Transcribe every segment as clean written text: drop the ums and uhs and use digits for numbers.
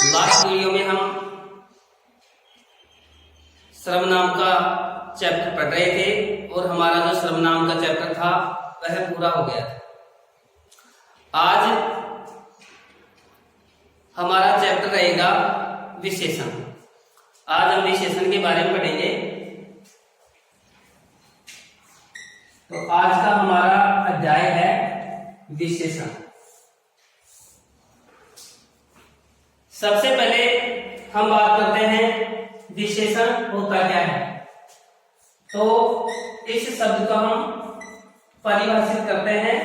Last video में हम सर्वनाम का चैप्टर पढ़ रहे थे और हमारा जो सर्वनाम का चैप्टर था वह पूरा हो गया था। आज हमारा चैप्टर रहेगा विशेषण। आज हम विशेषण के बारे में पढ़ेंगे। तो आज का हमारा अध्याय है विशेषण। सबसे पहले हम बात करते हैं विशेषण होता क्या है। तो इस शब्द का हम परिभाषित करते हैं।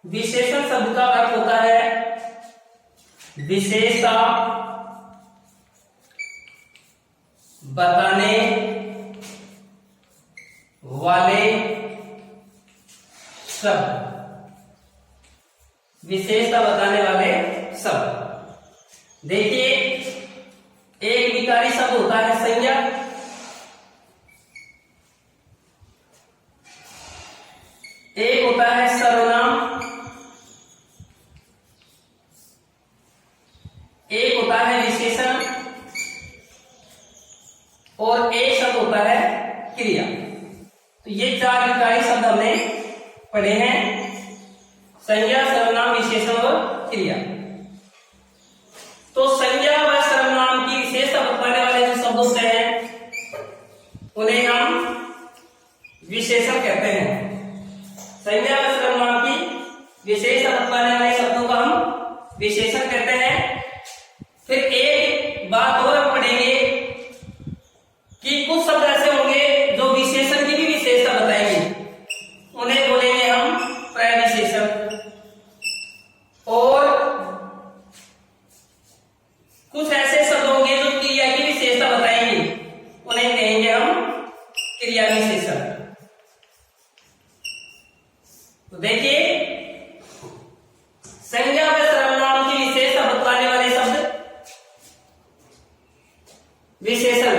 विशेषण शब्द का अर्थ होता है विशेषता बताने वाले शब्द। विशेषता बताने वाले शब्द। देखिए, एक विकारी शब्द होता है संज्ञा, एक होता है सर्वनाम, एक होता है विशेषण और एक शब्द होता है क्रिया। तो ये चार विकारी शब्द हमने पढ़े हैं, संज्ञा, सर्वनाम, विशेषण और क्रिया। तो संज्ञा व सर्वनाम की विशेषता बताने वाले जो शब्द होते हैं उन्हें हम विशेषण कहते हैं। संज्ञा व सर्वनाम की विशेषता बताने वाले शब्दों को हम विशेषण कहते हैं। फिर एक बात और हम पढ़ेंगे कि कुछ शब्द ऐसे होंगे जो विशेषण की भी विशेषता बताएंगे, उन्हें बोलेंगे हम प्रविशेषण। और कुछ ऐसे शब्द होंगे जो क्रिया की विशेषता बताएंगे, उन्हें कहेंगे हम क्रिया विशेषण। तो देखिए, संज्ञा व सर्वनाम की विशेषता बतलाने वाले शब्द विशेषण,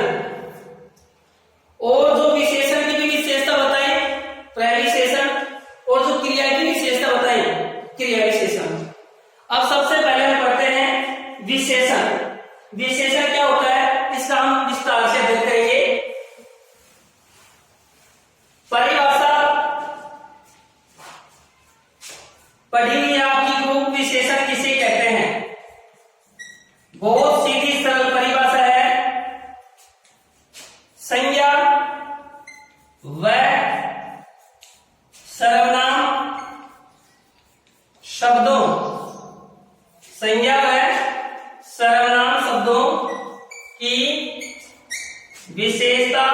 और जो विशेषण की भी विशेषता बताए प्रविशेषण, और जो क्रिया की विशेषता बताए क्रिया विशेषण। अब सबसे पहले हम पढ़ते हैं विशेषण। विशेषण क्या होता है, इसका हम विस्तार से अध्ययन करेंगे। परिभाषा पढ़ी हुई आपकी ग्रुप विशेषण किसे कहते हैं। बहुत सीधी सरल परिभाषा है। संज्ञा व सर्वनाम शब्दों, संज्ञा व सर्वनाम शब्दों की विशेषता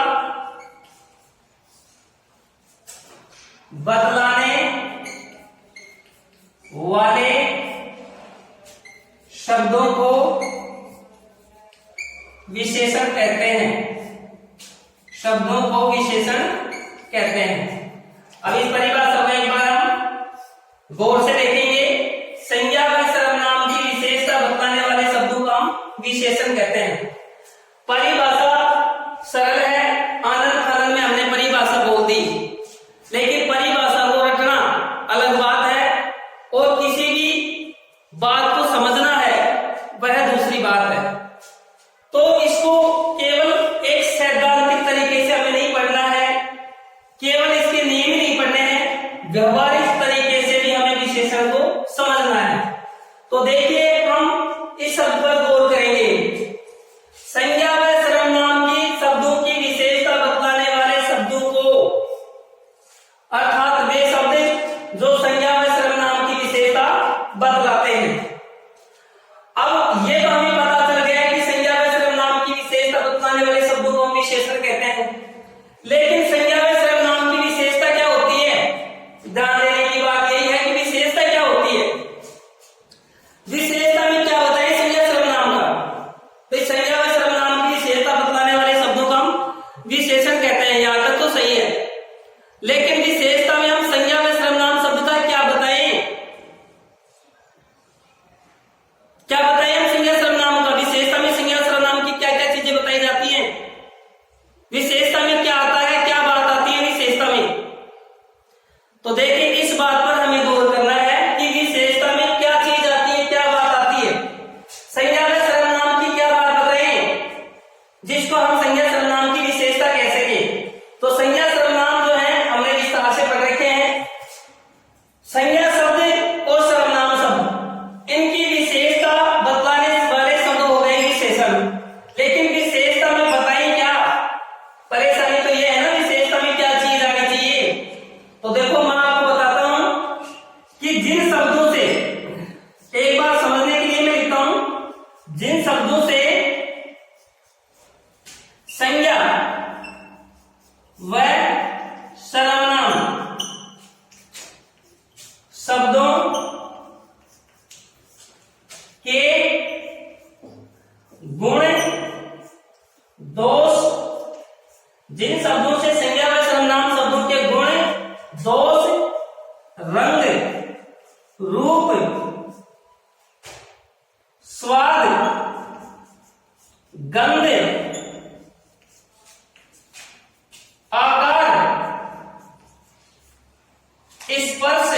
बतलाने वाले शब्दों को विशेषण कहते हैं। शब्दों को विशेषण कहते हैं। अब इस परिभाषा को एक बार हम गौर से देखेंगे। संज्ञा व सर्वनाम की विशेषता बतलाने वाले शब्दों को हम विशेषण कहते हैं। परिभाषा सरल है, आनंद फानंद में हमने परिभाषा बोल दी, लेकिन परिभाषा को रटना अलग बात है और किसी भी बात को समझना है वह दूसरी बात है। तो इसको केवल एक सैद्धांतिक तरीके से हमें नहीं पढ़ना है, केवल इसके नियम ही नहीं पढ़ने हैं, व्यवहारिक तरीके से भी हमें विशेषण को समझना है। तो देखिए, हम इस शब्द पर गौर करेंगे। संज्ञा व सर्वनाम की शब्दों की विशेषता बतलाने वाले शब्दों को, अर्थात वे शब्द जो संज्ञा व सर्वनाम की विशेषता बतलाते हैं। अब ये तो हमें पता चल गया कि संज्ञा व सर्वनाम की विशेषता बतलाने वाले शब्दों को हम विशेषण कहते हैं, लेकिन संज्ञा व सर्वनाम की विशेषता क्या होती है। ध्यान देने की बात यही है कि विशेषता क्या होती है। विशेषता में क्या होता है संज्ञा सर्वनाम का। तो संज्ञा व सर्वनाम की विशेषता बतलाने वाले शब्दों को हम विशेषण कहते हैं। यहां तक तो सही है, लेकिन विशेषता में हम संज्ञा व सर्वनाम शब्द का क्या बताएं, क्या बताएं हम संज्ञा सर्वनाम का। विशेषता में संज्ञा सर्वनाम की क्या क्या चीजें बताई जाती हैं। जिसको हम संज्ञा सर्वनाम की विशेषता कह सके। तो संज्ञा सर्वनाम जो है हमने विस्तार से पढ़ रखे हैं। संज्ञा शब्द और सर्वनाम शब्द इनकी विशेषता बतलाने वाले शब्द हो गए विशेषण। लेकिन विशेषता में बताइए क्या परेशानी तो ये है ना, विशेषता में क्या चीज आनी चाहिए। तो देखो मैं आपको बताता हूं कि जिन शब्दों से, एक बार समझने के लिए मैं लिखता हूं, जिन शब्दों से संज्ञा व सर्वनाम शब्दों के गुण दोष, जिन शब्दों से संज्ञा व सर्वनाम शब्दों के गुण दोष, रंग, रूप, स्वाद, गंध, आकार, स्पर्श,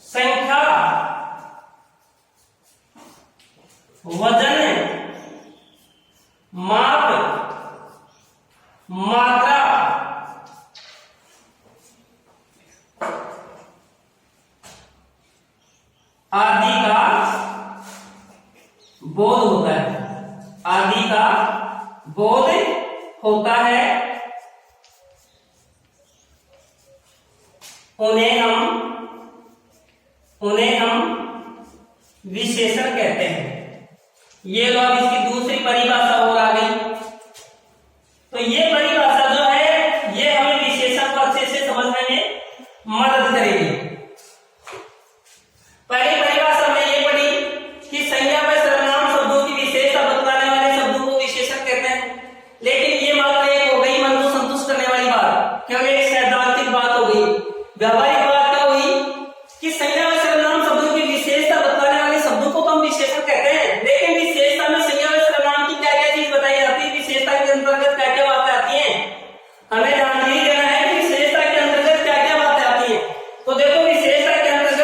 संख्या, वजन, माप, मात्रा, आदि का बोध होता है, आदि का बोध होता है। उन्हें हम विशेषण कहते हैं। ये लो अब इसकी दूसरी परिभाषा और आ गई। तो ये परिभाषा जो है ये हमें विशेषण को अच्छे से समझने में मदद करेगी। पहली परिभाषा में ये पढ़ी कि संज्ञा व सर्वनाम शब्दों की विशेषता बतलाने वाले शब्दों को विशेषण कहते हैं। लेकिन ये मात्र एक हो गई मन को संतुष्ट करने वाली बात, क्योंकि एक सैद्धांतिक बात हो गई। व्यावहारिक बात क्या हुई कि संज्ञा व सर्वनाम शब्दों की विशेषता बतलाने वाले शब्दों को तो हम विशेषण कहते हैं। लेकिन विशेषता में संज्ञा व सर्वनाम की क्या क्या चीज बताई जाती है, विशेषता के अंतर्गत क्या क्या बातें आती है, हमें जानकारी देना है कि विशेषता के अंतर्गत क्या क्या बातें आती है। तो देखो विशेषता के अंतर्गत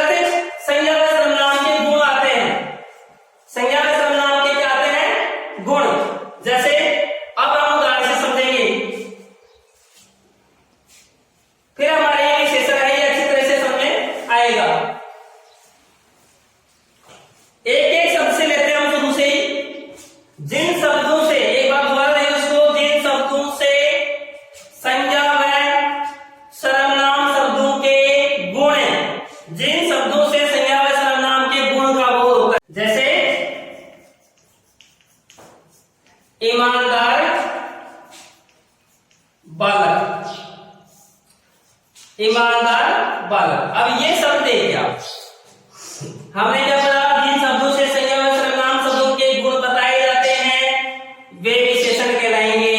संज्ञा व सर्वनाम के गुण आते हैं। संज्ञा व सर्वनाम के क्या आते हैं, गुण। जैसे अब हम उदाहरण से समझेंगे, फिर हमारे ये विशेषण है ये अच्छी तरह से समझ में आएगा। एक एक शब्द से लेते हैं हम शुरू से ही। जिन शब्दों से, एक बार दोबारा देखो इसको, जिन शब्दों से संज्ञा व सर्वनाम शब्दों के गुण, जिन शब्दों से संज्ञा व सर्वनाम के गुण का बोध होता है। जैसे ईमानदार बालक, ईमानदार बालक। अब ये शब्द देखिए आप, हमने क्या पढ़ा, जिन शब्दों से संज्ञा व सर्वनाम शब्दों के गुण बताए जाते हैं वे विशेषण कहलाएंगे।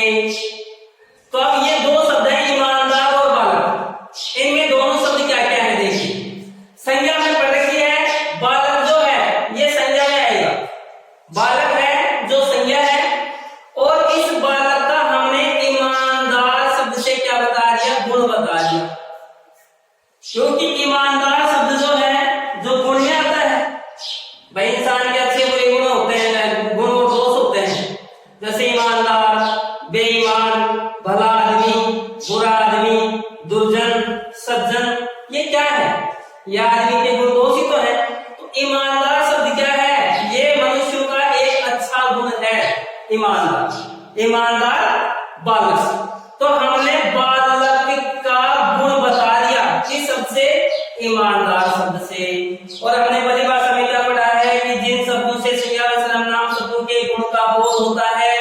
तो अब ये दो शब्द हैं ईमानदार और बालक, इनमें दोनों शब्द क्या क्या है देखिए। संज्ञा में पढ़ रखी है, बालक जो है ये संज्ञा में आएगा, बालक है जो संज्ञा है। और इस बालक का हमने ईमानदार शब्द से क्या बता दिया, गुण बता दिया। क्योंकि ईमानदार शब्द जो है जो गुण में आता है, भाई इंसान के अच्छे बुरे गुण होते हैं, गुण और दोष होते हैं। जैसे ईमानदार, बेईमान, भला आदमी, बुरा आदमी, दुर्जन, सज्जन, ये क्या है, ये आदमी के गुण दोष ही तो है। तो ईमानदार शब्द क्या है, ये मनुष्यों का एक अच्छा गुण है, ईमानदार, ईमानदार बालक। तो हमने बालक का गुण बता दिया किस शब्द से, ईमानदार शब्द से। और हमने परिभाषा में क्या पढ़ा है कि जिन शब्दों से संज्ञा व सर्वनाम शब्दों के गुण का बोध होता है।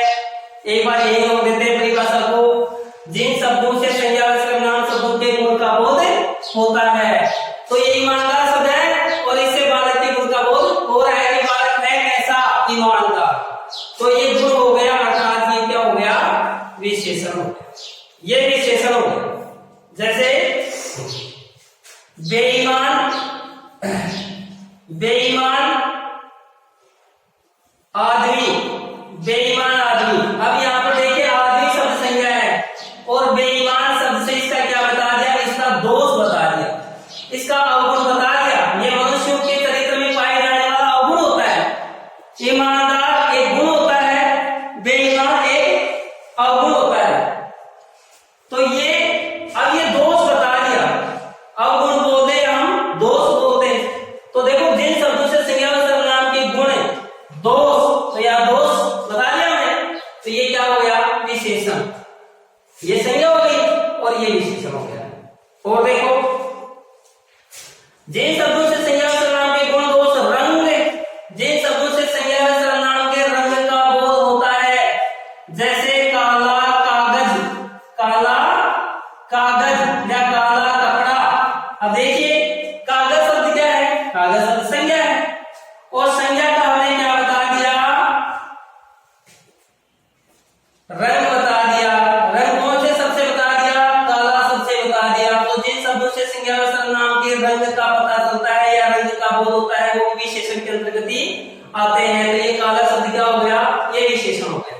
एक बार यही हम देते हैं परिभाषा को, जिन शब्दों से संज्ञा व सर्वनाम शब्दों के गुण का बोध होता है। तो ये ईमानदार शब्द है और इससे बालक के गुण का बोध हो रहा है कि बालक है कैसा, ईमानदार। तो ये गुण हो गया, अर्थात ये क्या हो गया, विशेषण हो गया, ये विशेषण हो गया। जैसे बेईमान, ये संज्ञा हो गई और ये विशेषण हो गया। और देखो जिन शब्दों से संज्ञा सर्वनाम के गुण दोष रंग, जिन शब्दों से संज्ञा सर्वनाम के रंग का बोध होता है, जैसे काला कागज, काला कागज या काला कपड़ा। अब देखिए कागज शब्द क्या है, कागज शब्द संज्ञा है और संज्ञा का हमने क्या बता दिया, रंग बता दिया। रंग कौन से सबसे बता दिया, काला सबसे बता दिया। तो जिन शब्दों से संज्ञा सर्वनाम के रंग का पता चलता है या रंग का बोध होता है वो विशेषण के अंतर्गत ही आते हैं। तो ये काला शब्द क्या हो गया, ये विशेषण हो गया।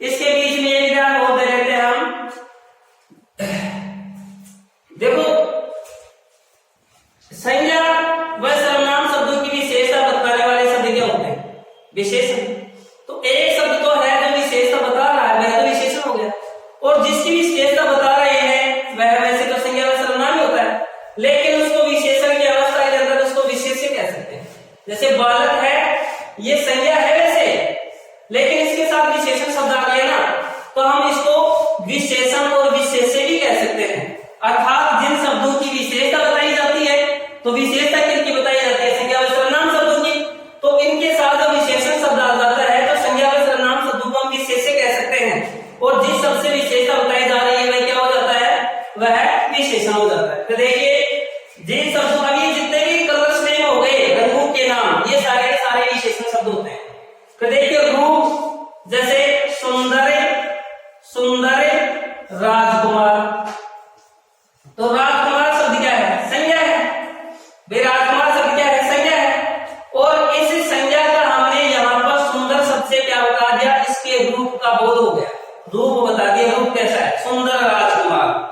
इसके बीच में एक ध्यान होते रहते हैं हम, देखो संज्ञा व सर्वनाम शब्दों की विशेषता बताने वाले शब्द क्या होते हैं, विशेषण। तो एक शब्द तो है जो विशेषता बता रहा है, वह तो विशेषण हो गया, और जिसकी विशेषता बता रहे हैं वह वैसे तो संज्ञा व सर्वनाम ही होता है, लेकिन उसको विशेषण की अवस्था के अंदर उसको विशेष्य कह सकते हैं। जैसे बालक है, ये संज्ञा है वैसे, लेकिन इसके साथ विशेषण शब्द आ गया ना, तो हम इसको विशेषण और विशेष्य भी कह सकते हैं। अर्थात जिन शब्दों की विशेषता बताई जाती है, तो विशेषता किनकी बताई जाती है, संज्ञा व सर्वनाम शब्दों की, तो इनके साथ जो विशेषण शब्द आ जाता है तो संज्ञा व सर्वनाम शब्दों को हम विशेष्य कह सकते हैं। और जिस शब्द से विशेषता बताई जा रही है वह क्या हो जाता है, वह विशेषण हो जाता है। तो देखिए जिन शब्दों, अभी जितने भी कलर्स नेम हो गए, रंगों के नाम, ये सारे के सारे विशेषण शब्द होते हैं। तो देखिए रूप, जैसे सुंदर, सुंदर राजकुमार, तो राजकुमार शब्द क्या है, संज्ञा है। राजकुमार शब्द क्या है, संज्ञा है। और इस संज्ञा का हमने यहाँ पर सुंदर शब्द से क्या बता दिया, इसके रूप का बोध हो गया, रूप बता दिया, रूप कैसा है, सुंदर राजकुमार।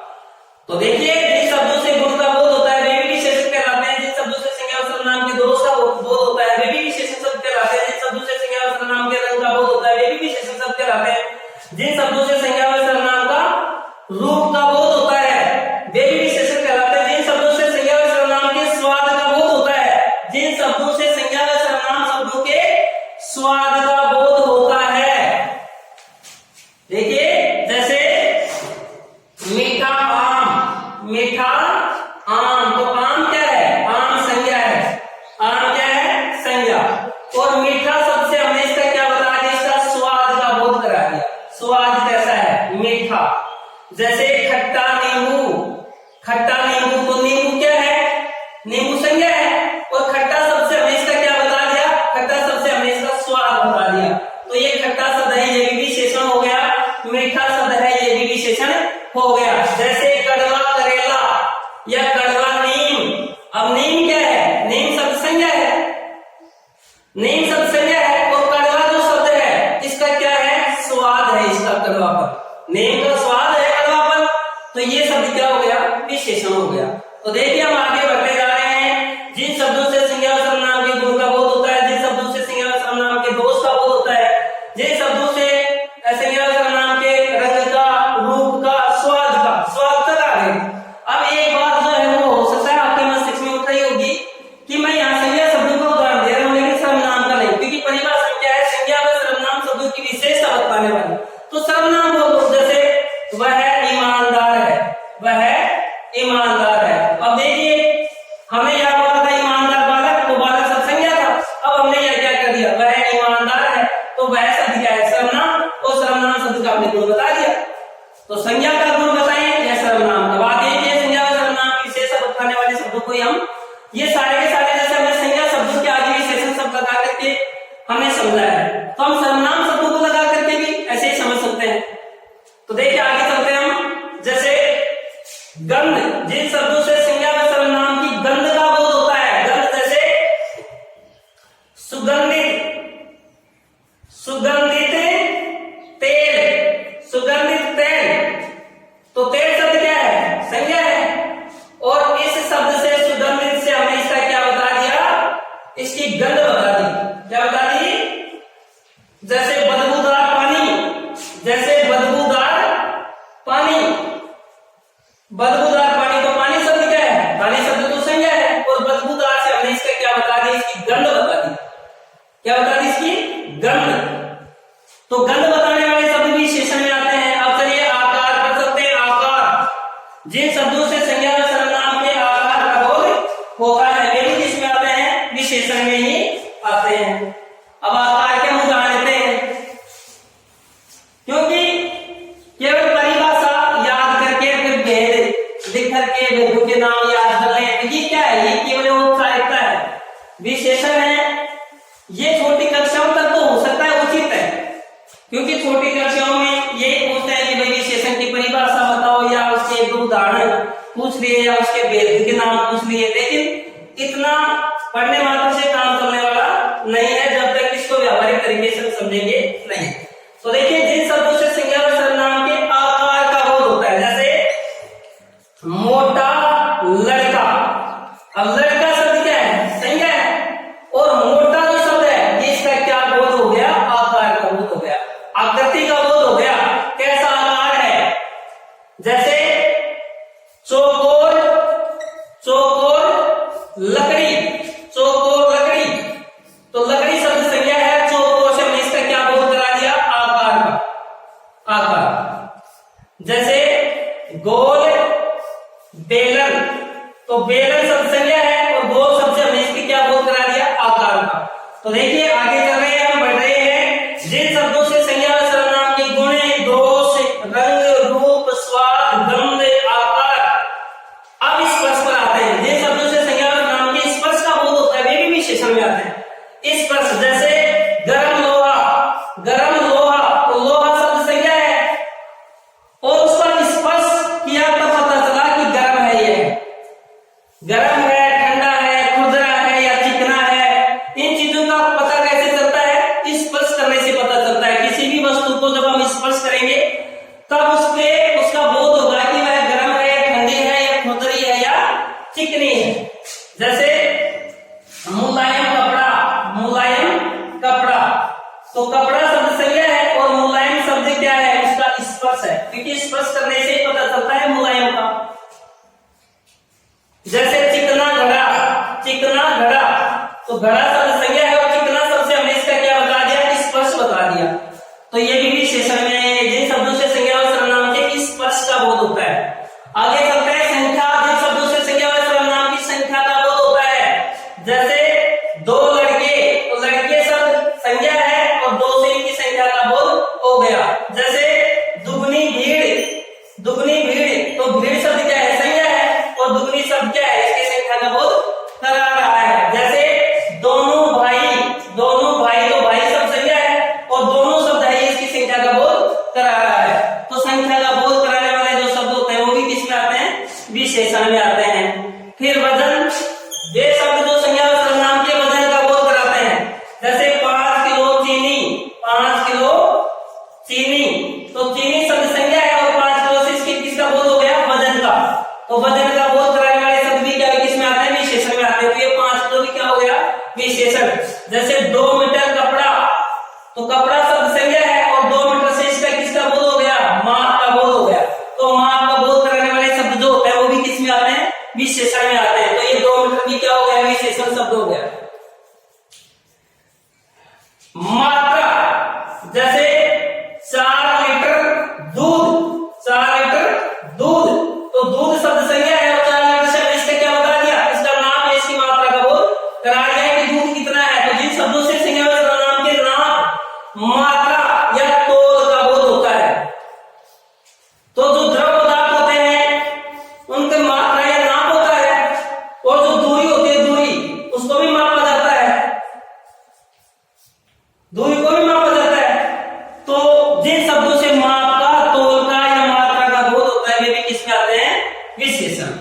तो देखिए जिन शब्दों से गुण का बोध होता है वे भी विशेषण कहलाते हैं, जिन शब्दों से संज्ञा व सर्वनाम के दोष का बोध होता है वे भी विशेषण शब्द कहलाते हैं, जिन शब्दों से संज्ञा व सर्वनाम के रंग का बोध होता है वे भी विशेषण शब्द कहलाते हैं, जिन शब्दों से संज्ञा व सर्वनाम का रूप का बोध होता है वे भी विशेषण कहलाते हैं, जिन शब्दों से संज्ञा व सर्वनाम के स्वाद का बोध होता है, जिन शब्दों से संज्ञा व सर्वनाम शब्दों के स्वाद का बोध होता है। देखिए जैसे मीठा आम, मीठा आम, तो आम क्या है, आम संज्ञा है, आम क्या है, संज्ञा। और मीठा शब्द से हमने इसका क्या बता दिया, इसका स्वाद का बोध करा दिया, स्वाद कैसा है, मीठा। जैसे खट्टा नींबू, खट्टा नींबू, तो नींबू क्या है, नींबू संज्ञा है, और खट्टा शब्द से हमने इसका क्या बता दिया, खट्टा शब्द से हमने इसका स्वाद बता दिया। तो ये खट्टा शब्द है, ये भी विशेषण हो गया, मीठा शब्द है, ये भी विशेषण हो गया। जैसे कड़वा करेला या कड़वा नीम, अब नीम क्या है, नीम शब्द संज्ञा है, नीम शब्द संज्ञा है, और कड़वा जो शब्द है इसका क्या है, स्वाद है, इसका कड़वापन, नीम का स्वाद है कड़वापन, तो ये शब्द क्या हो गया, विशेषण हो गया। तो देखिए हम आगे बढ़ते जा रहे हैं, जिन शब्दों से संज्ञा व सर्वनाम के गुण का बोध होता है, जिन शब्दों से संज्ञा व सर्वनाम के दोष का बोध होता है, जिन शब्दों से संज्ञा व सर्वनाम के रंग का, रूप का, स्वाद तक आ गए। अब एक बात जो है वो हो सकता है आपके मस्तिष्क में उठ रही होगी कि मैं यहाँ संज्ञा शब्दों का उदाहरण दे रहा हूँ लेकिन सर्वनाम का नहीं, क्योंकि परिभाषा क्या है, संज्ञा व सर्वनाम शब्दों की विशेषता बताने वाली। तो सर्वनाम बोलो, जैसे वह ईमानदार है, वह ईमानदार है। अब देखिए हमने यहाँ बोला था ईमानदार बालक, तो बालक शब्द संज्ञा था, अब हमने यहाँ क्या कर दिया, वह ईमानदार है, तो वह शब्द क्या है, सर्वनाम, और सर्वनाम शब्द का आपने गुण बता दिया। तो संज्ञा का गुण बताएं या सर्वनाम का, बात ये संज्ञा व सर्वनाम की विशेषता बताने वाले शब्दों को हम ये सारे के सारे, जैसे हमने संज्ञा शब्दों के आगे विशेषण शब्द लगा करके हमने समझा है, तो हम सर्वनाम शब्दों को लगा करके भी ऐसे ही समझ सकते हैं। तो देखिए आगे चलते हैं हम, जैसे गंध, जिन शब्दों से संज्ञा व सर्वनाम की गंध का बोध होता है, गंध जैसे सुगंधित, सुगंधित तेल, सुगंधित तेल, तो तेल शब्द क्या है, संज्ञा है, और इस शब्द से सुगंधित से हमने इसका क्या बता दिया, इसकी गंध बता दी, क्या बता दी, जैसे बदबूदार पानी, जैसे बदबूदार पानी, बदबूदार पानी, तो पानी शब्द क्या है, पानी शब्द तो संज्ञा है, और बदबूदार से हमने इसका क्या बता दी, इसकी गंध बता दी, क्या बता दी, इसकी गंध। तो गंध बताने वाले शब्द भी विशेषण में आते हैं। अब चलिए आकार पढ़ सकते हैं विशेषण में ही आते हैं। अब आकार के हम उदाहरण लेते हैं, क्योंकि केवल परिभाषा याद करके फिर भेद लिख करके भेदों के नाम याद कर लें, ये क्या है? ये केवल औपचारिकता है। विशेषण है ये छोटी कक्षाओं तक तो हो सकता है उचित है, क्योंकि छोटी कक्षाओं में ये पूछते हैं कि भाई विशेषण की परिभाषा बताओ, या उसके एक दो उदाहरण पूछ लिए, या उसके भेद के नाम पूछ लिए, लेकिन इतना पढ़ने मात्र से काम करने वाला नहीं है जब तक इसको व्यावहारिक तरीके से समझेंगे नहीं। तो देखिए, जिन शब्दों से संज्ञा व सर्वनाम के आकार का बोध होता है, जैसे मोटा लड़का। अब लड़का शब्द क्या है? संज्ञा है, और मोटा जो शब्द है ये इसका क्या बोध हो गया? आकार का बोध हो गया, आकृति का बोध हो गया, कैसा आकार है। जैसे चौकोर, चौकोर लकड़ी, चौकोर लकड़ी, तो लकड़ी शब्द संज्ञा है, चौकोर से हमने इसका क्या बोध करा दिया? आकार का, आकार। जैसे गोल बेलन, तो बेलन शब्द संज्ञा है, और गोल शब्द से हमने इसकी क्या बोध करा दिया? आकार का। तो देखिए आगे चल रहे हैं, हम बढ़ रहे हैं। जिन शब्दों से संज्ञा व सर्वनाम के गुण, दोष, रंग, रूप, स्वाद, गंध, आकार, अब स्पर्श पर आते हैं। जिन शब्दों से संज्ञा व सर्वनाम के स्पर्श का बोध होता है वे भी विशेषण में आते हैं। स्पर्श, जैसे गरम लोहा, गरम लोहा, तो लोहा शब्द संज्ञा है, और उस पर स्पर्श किया तो पता चला कि गर्म है, ये गर्म है, ठंडा है, खुरदरा है या चिकना है। इन चीजों का पता कैसे चलता है? स्पर्श करने से पता चलता है। किसी भी वस्तु को जब हम स्पर्श करेंगे तब उसके उसका बोध होगा कि वह गर्म है या ठंडी है या खुरदरी है या चिकनी है। जैसे मुलायम कपड़ा, मुलायम कपड़ा, तो कपड़ा शब्द संज्ञा है, और मुलायम शब्द क्या है? उसका स्पर्श है, क्योंकि स्पर्श करने से पता चलता है मुलायम का। जैसे चिकना घड़ा, चिकना घड़ा, तो घड़ा शब्द संज्ञा है, और चिकना शब्द से हमने इसका क्या बता दिया? स्पर्श बता दिया। तो ये भी विशेषण में है, जिन शब्दों से संज्ञा व सर्वनाम के स्पर्श का बोध होता है। आगे चलते हैं, संख्या। जिन शब्दों से संज्ञा व सर्वनाम की संख्या का बोध होता है, जैसे दो लड़के, तो लड़के शब्द संज्ञा है, और दो से इनकी संख्या का बोध हो गया। जैसे दुगनी भीड़, दुगनी भीड़, तो भीड़ शब्द क्या है? संज्ञा है, और दुगनी शब्द क्या है? इसकी संख्या का बोध करा रहा है। जैसे दोनों भाई, दोनों भाई, तो भाई शब्द संज्ञा है, और दोनों शब्द है, इसकी संख्या का बोध करा रहा है। तो संख्या का बोध कराने वाले जो शब्द होते हैं वो भी किस में आते हैं? विशेषण में आते हैं। फिर वजन, वे शब्द जो संज्ञा व सर्वनाम के वजन का बोध कराते हैं। जैसे 5 किलो चीनी, 5 किलो चीनी, तो चीनी शब्द संज्ञा है, और 5 किलो से इसकी किसका बोध हो गया? वजन का। तो वजन का बोध कराने वाले शब्द भी क्या किस में आते हैं? विशेषण में आते हैं। तो ये 5 किलो भी क्या हो गया? विशेषण। जैसे 2 मीटर कपड़ा, तो कपड़ा शब्द संज्ञा है, और 2 मीटर से इसका किसका बोध हो गया? माप का बोध हो गया। तो माप का बोध कराने वाले शब्द जो होते हैं वो भी किस में आते हैं? विशेषण में आते हैं। तो ये 2 मीटर भी क्या हो गया? विशेषण शब्द हो गया। मात्रा, जैसे 4 लीटर दूध, 4 लीटर दूध, तो दूध शब्द संज्ञा है, और 4 लीटर से इसका क्या बता दिया? इसका नाम है, इसकी मात्रा का बोध करा दिया कि दूध कितना है। तो जिन शब्दों से संज्ञा व सर्वनाम के नाम, मात्रा या तोल का बोध होता है, तो जो द्रव पदार्थ होते हैं उनके मात्रा या नाप होता है, और जो दूरी होती है, दूरी, उसको भी मापा जाता है, दूरी को भी मापा जाता है। तो जिन शब्दों से माप का, तोल का या मात्रा का बोध होता है वे भी किस में आते हैं? विशेषण।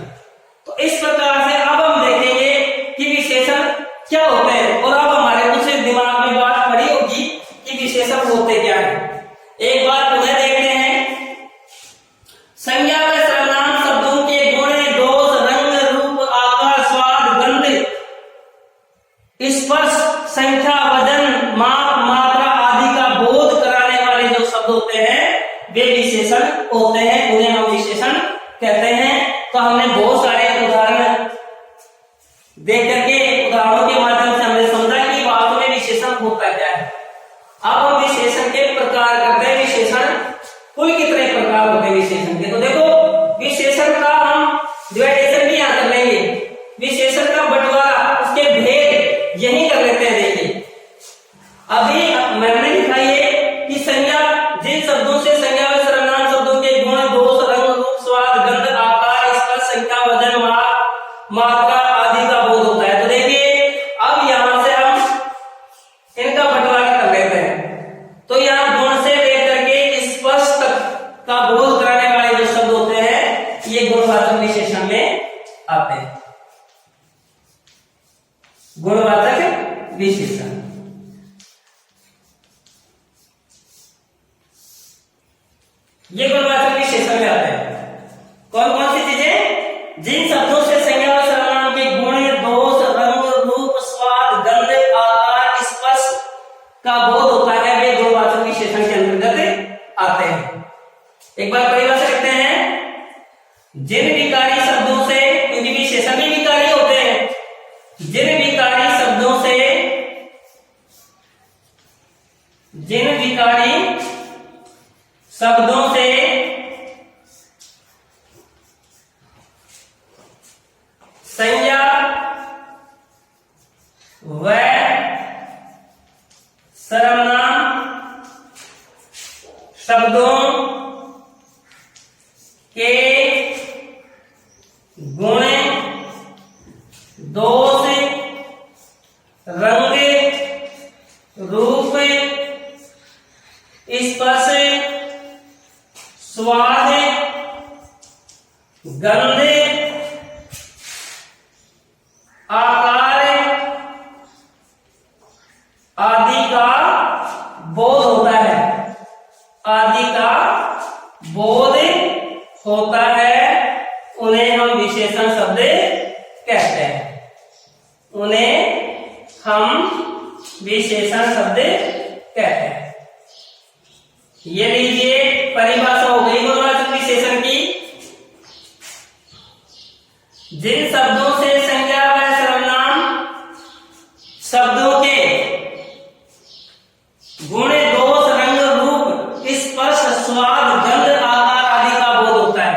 तो इस प्रकार से अब हम देखेंगे कि विशेषण क्या होते हैं, और अब हमारे कुछ दिमाग में बात पड़ी होगी कि विशेषण होते क्या है। एक बार पुनः देखते हैं। संज्ञा व सर्वनाम शब्दों के गुण, दोष, रंग, रूप, आकार, स्वाद, गंध, स्पर्श, संख्या, वजन, माप, मात्रा आदि का बोध कराने वाले जो शब्द होते हैं वे विशेषण होते हैं, उन्हें हम विशेषण कहते हैं। तो हमने बहुत सारे उदाहरण देख करके, उदाहरणों के माध्यम से हमने समझा कि वास्तव में विशेषण होता क्या है। अब हम विशेषण के प्रकार करते हैं। विशेषण कुल कितने प्रकार होते हैं विशेषण के? तो देखो, विशेषण का हम डिवाइडेशन भी यहां कर लेंगे। विशेषण का बंटवारा, उसके भेद अभी मैंने लिखा ये कि संज्ञा जिन शब्दों से संज्ञा व सर्वनाम शब्दों के गुण, दोष, रंग, रूप, स्वाद, गंध, आकार, स्पर्श, संख्या, वजन, मात्रा आदि का बोध होता है। तो देखिए अब यहां से हम इनका बंटवारा कर लेते हैं। तो यहां गुण से लेकर के स्पर्श तक का बोध कराने वाले जो शब्द होते हैं ये गुणवाचक विशेषण में आते हैं। गुणवाचक विशेषण ये गुणवाचक विशेषण में आते हैं। कौन कौन सी चीजें? जिन शब्दों से संज्ञा व सर्वनाम के गुण, दोष, रंग, रूप, स्वाद, गंध, आकार, स्पर्श का बोध होता है वे गुणवाचक विशेषण के अंतर्गत आते हैं। एक बार परिभाषा करते हैं। जिन विकारी शब्दों से, क्योंकि विशेषण भी विकारी होते हैं, जिन विकारी शब्दों से संज्ञा व सर्वनाम शब्दों के गुण, दोष, रंग, रूप, स्पर्श, स्वाद, गंध, आकार आदि का बोध होता है, आदि का बोध होता है, उन्हें हम विशेषण शब्द कहते हैं। उन्हें हम विशेषण शब्द कहते हैं। ये लीजिए परिभाषा हो गई गुणवाचक विशेषण की। जिन शब्दों से संज्ञा व सर्वनाम शब्दों के गुण, दोष, रंग, रूप, स्पर्श, स्वाद, गंध, आकार आदि का बोध होता है,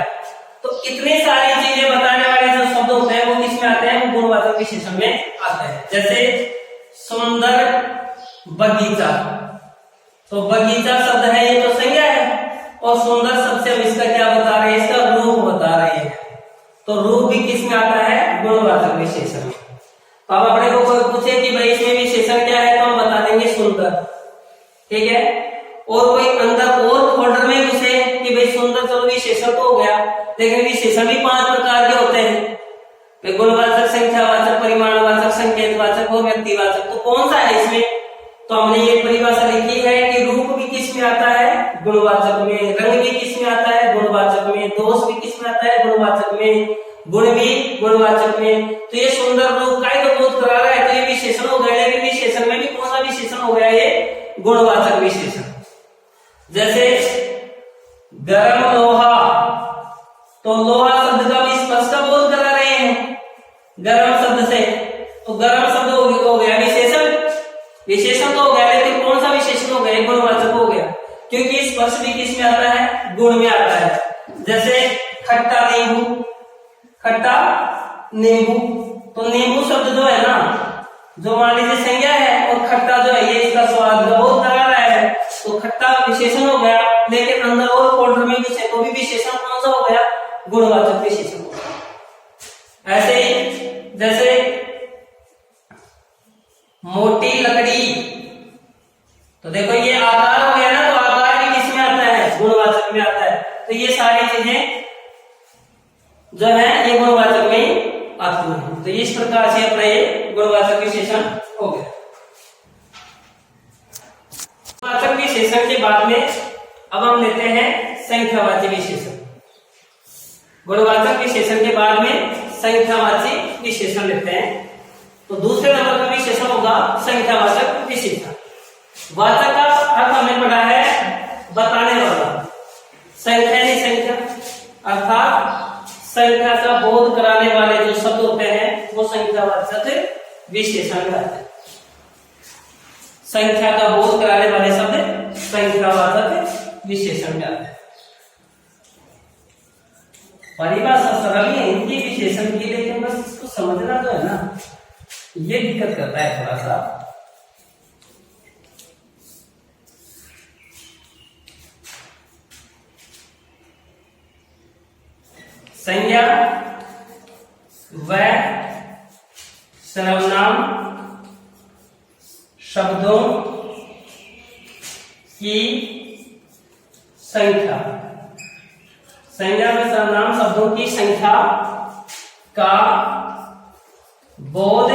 तो इतनी सारी चीजें बताने वाले जो शब्द होते हैं वो किसमें आते हैं? वो गुणवाचक विशेषण में आते हैं। जैसे सुंदर बगीचा, तो बगीचा शब्द है ये तो संज्ञा है, और सुंदर शब्द से हम इसका क्या बता रहे हैं? इसका रूप बता रहे हैं। तो रूप भी किसमें आता है? गुणवाचक विशेषण में। तो अब अपने को कोई पूछे कि भाई इसमें विशेषण क्या है, तो हम बता देंगे सुंदर, ठीक है। और कोई अंदर और फोल्डर में घुसे कि भाई सुंदर, चलो विशेषण तो हो गया, लेकिन विशेषण भी 5 प्रकार के होते हैं, गुणवाचक, संख्यावाचक, परिमाणवाचक, संकेतवाचक और व्यक्तिवाचक। तो कौन सा है इसमें? तो हमने ये परिभाषा लिखी है कि रूप भी किस में आता है? गुणवाचक में। रंग भी किस में आता है? गुणवाचक में। दोष भी किस में आता है? गुणवाचक में। गुण भी गुणवाचक में। तो ये सुंदर रूप का ही तो बोध करा रहा है, तो ये विशेषण हो गया। लेकिन विशेषण में भी कौन सा विशेषण हो गया? ये गुणवाचक विशेषण। जैसे गर्म लोहा, तो लोहा शब्द का भी स्पर्श का बोध करा रहे हैं गर्म शब्द से, तो गर्म शब्द हो गया विशेषण। विशेषण तो हो गया, लेकिन कौन सा विशेषण हो गया? गुणवाचक हो गया, क्योंकि स्पर्श भी किस में आता है? गुण में आता है। जैसे खट्टा नींबू, खट्टा नींबू, तो नींबू शब्द जो है ना, जो मान लीजिए संज्ञा है, और खट्टा जो है ये इसका स्वाद का बोध करा रहा है, तो खट्टा विशेषण हो गया। लेकिन अंदर और फोल्डर में घुसे तो भी विशेषण कौन सा हो गया? गुणवाचक विशेषण हो गया। ऐसे ही जैसे मोटी लकड़ी, तो देखो ये आकार हो गया ना, तो आकार भी किसमें आता है? गुणवाचक में आता है। तो ये सारी चीजें जो है ये गुणवाचक में आती है। तो इस प्रकार से अपना ये गुणवाचक विशेषण हो गया। गुणवाचक विशेषण के बाद में अब हम लेते हैं संख्यावाची विशेषण। गुणवाचक विशेषण के बाद में संख्यावाची विशेषण लेते हैं। तो दूसरे नंबर का विशेषण होगा संख्यावाचक विशेषण। वाचक का अर्थ हमने पढ़ा है बताने वाला, संख्या नहीं संख्या, अर्थात संख्या का बोध कराने वाले जो शब्द होते हैं वो संख्यावाचक विशेषण में आते हैं। संख्या का बोध कराने वाले शब्द संख्यावाचक विशेषण में आते हैं। परिभाषा सरल है हिंदी विशेषण की, लेकिन बस इसको समझना तो है ना, ये दिक्कत करता है थोड़ा सा। संज्ञा व सर्वनाम शब्दों की संख्या, संज्ञा व सर्वनाम शब्दों की संख्या का बोध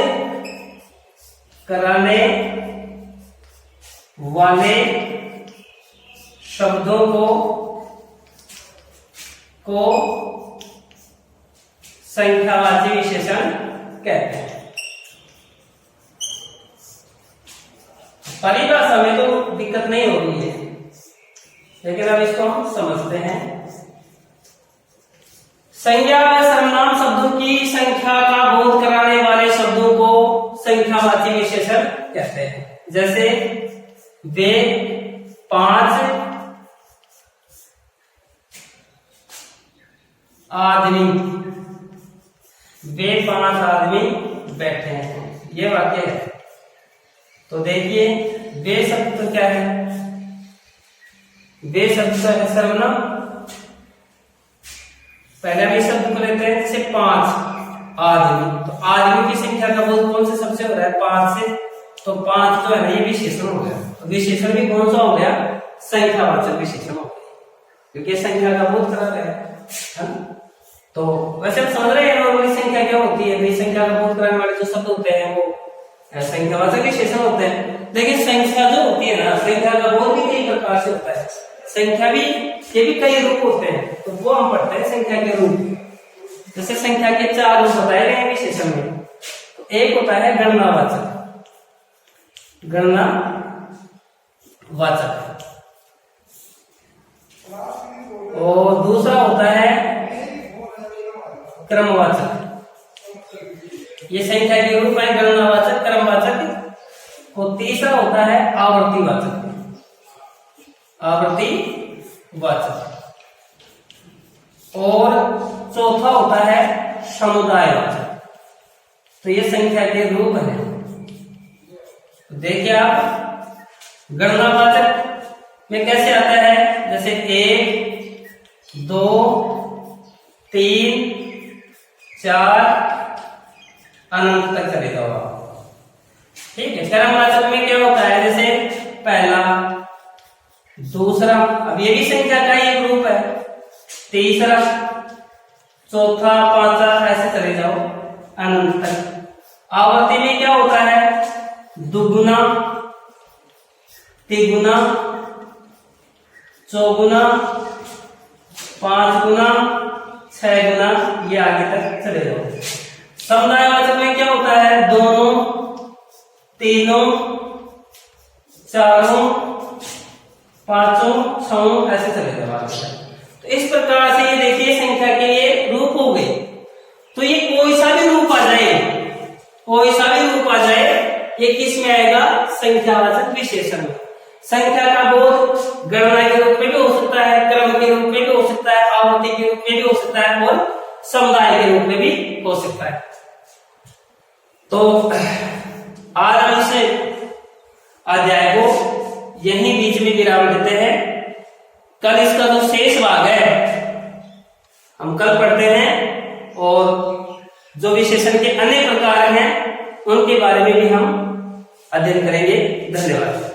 कराने वाले शब्दों को संख्यावाची विशेषण कहते हैं। परिभाषा में तो दिक्कत नहीं हो रही है, लेकिन अब इसको हम समझते हैं। संज्ञा व सर्वनाम शब्दों की संख्या का बोध कराने वाले शब्दों को संख्यावाची विशेषण कहते हैं। जैसे वे 5 आदमी, वे 5 आदमी बैठे हैं, ये वाक्य है। तो देखिए वे शब्द तो क्या है, वे शब्द है सर्वनाम। पहले भी शब्द को लेते हैं, जैसे 5 आदमी, तो आदमी की संख्या का बोध कौन से सबसे हो रहा है, 5 से, तो 5 जो है ना ये विशेषण हो गया। तो विशेषण भी कौन सा हो गया, संख्यावाचक विशेषण हो गया, क्योंकि संख्या का बोध करा गया है। तो वैसे हम समझ रहे हैं नॉर्मली संख्या क्या होती है, भाई संख्या का बोध कराने वाले जो शब्द होते हैं वो संख्यावाचक विशेषण होते हैं। लेकिन संख्या जो होती है ना, संख्या का बोध भी कई प्रकार से होता है, संख्या भी ये भी कई रूप होते हैं, तो वो हम पढ़ते हैं संख्या के रूप। जैसे संख्या के 4 रूप बताए गए हैं विशेषण में। तो एक होता है गणनावाचक, गणनावाचक, और दूसरा होता है क्रमवाचक। ये संख्या के रूप में गणनावाचक, क्रमवाचक, और तीसरा होता है आवर्तीवाचक, आवर्तीवाचक, और चौथा होता है समुदायवाचक। तो ये संख्या के रूप है। देखिए आप गणनावाचक में कैसे आता है, जैसे 1 2 3 4 अनंत तक चले जाओ आप, ठीक है। क्रमवाचक में क्या होता है, जैसे पहला, दूसरा, अब ये भी संख्या का ही एक रूप है, तीसरा, चौथा, पांचवा, ऐसे चले जाओ अनंत तक। आवर्ती में क्या होता है, दुगुना, तिगुना, चौगुना, 5 गुना, 6 गुना, ये आगे तक चले जाओ। समुदायवाचक में क्या होता है, दोनों, तीनों, चारों, पांचों, छहों, ऐसे चले जाओ आगे तक। तो इस प्रकार से ये देखिए संख्या के ये रूप हो गए। तो ये कोई सा भी रूप आ जाए, कोई सा भी रूप आ जाए, ये किस में आएगा, संख्यावाचक विशेषण में। संख्या का बोध गणना के रूप में भी हो सकता है, क्रम के रूप में भी हो सकता है, आवर्ती के रूप में भी हो सकता है, और समुदाय के रूप में भी हो सकता है। तो आज हम इस अध्याय को यहीं बीच में विराम देते हैं। कल इसका जो शेष भाग है हम कल पढ़ते हैं, और जो विशेषण के अन्य प्रकार हैं उनके बारे में भी हम अध्ययन करेंगे। धन्यवाद।